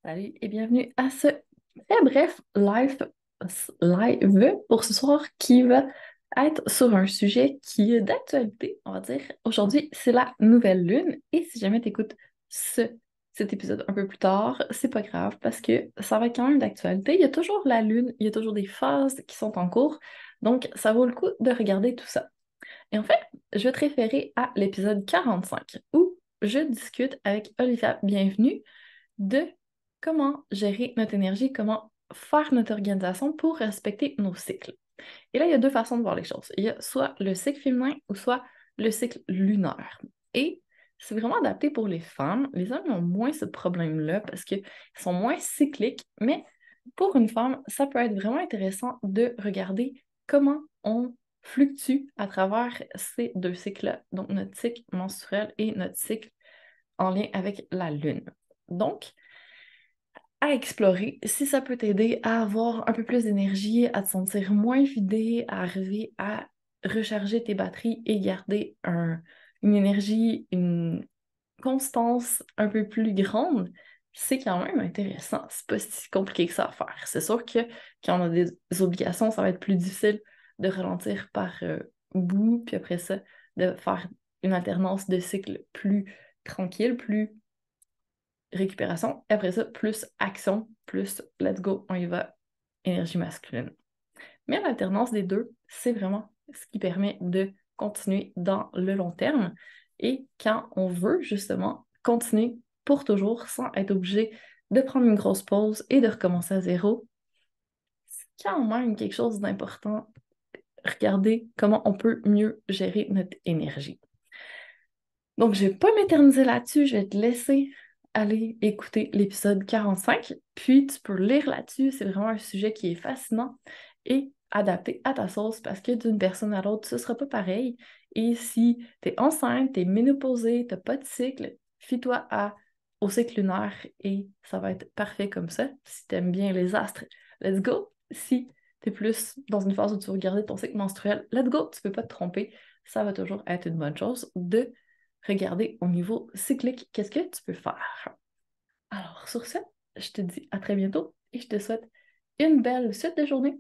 Salut et bienvenue à ce très bref live pour ce soir qui va être sur un sujet qui est d'actualité, on va dire. Aujourd'hui, c'est la nouvelle lune et si jamais tu écoutes ce, cet épisode un peu plus tard, c'est pas grave parce que ça va être quand même d'actualité. Il y a toujours la lune, il y a toujours des phases qui sont en cours, donc ça vaut le coup de regarder tout ça. Et en fait, je vais te référer à l'épisode 45 où je discute avec Olivia Bienvenue de comment gérer notre énergie, comment faire notre organisation pour respecter nos cycles. Et là, il y a deux façons de voir les choses. Il y a soit le cycle féminin ou soit le cycle lunaire. Et c'est vraiment adapté pour les femmes. Les hommes ont moins ce problème-là parce qu'ils sont moins cycliques, mais pour une femme, ça peut être vraiment intéressant de regarder comment on fluctue à travers ces deux cycles-là, donc notre cycle menstruel et notre cycle en lien avec la lune. Donc, à explorer, si ça peut t'aider à avoir un peu plus d'énergie, à te sentir moins vidé, à arriver à recharger tes batteries et garder une énergie, une constance un peu plus grande, c'est quand même intéressant. C'est pas si compliqué que ça à faire. C'est sûr que quand on a des obligations, ça va être plus difficile de ralentir par bout, puis après ça, de faire une alternance de cycle plus tranquille, plus récupération. Et après ça, plus action, plus let's go, on y va, énergie masculine. Mais l'alternance des deux, c'est vraiment ce qui permet de continuer dans le long terme. Et quand on veut justement continuer pour toujours sans être obligé de prendre une grosse pause et de recommencer à zéro, c'est quand même quelque chose d'important. Regardez comment on peut mieux gérer notre énergie. Donc, je vais pas m'éterniser là-dessus, je vais te laisser aller écouter l'épisode 45, puis tu peux lire là-dessus, c'est vraiment un sujet qui est fascinant et adapté à ta sauce parce que d'une personne à l'autre, ce sera pas pareil. Et si tu es enceinte, tu es ménopausée, tu pas de cycle, fie-toi au cycle lunaire et ça va être parfait comme ça. Si tu aimes bien les astres, let's go. Si tu es plus dans une phase où tu veux regarder ton cycle menstruel, let's go, tu peux pas te tromper. Ça va toujours être une bonne chose de regarder au niveau cyclique, qu'est-ce que tu peux faire. Alors, sur ce, je te dis à très bientôt et je te souhaite une belle suite de journée.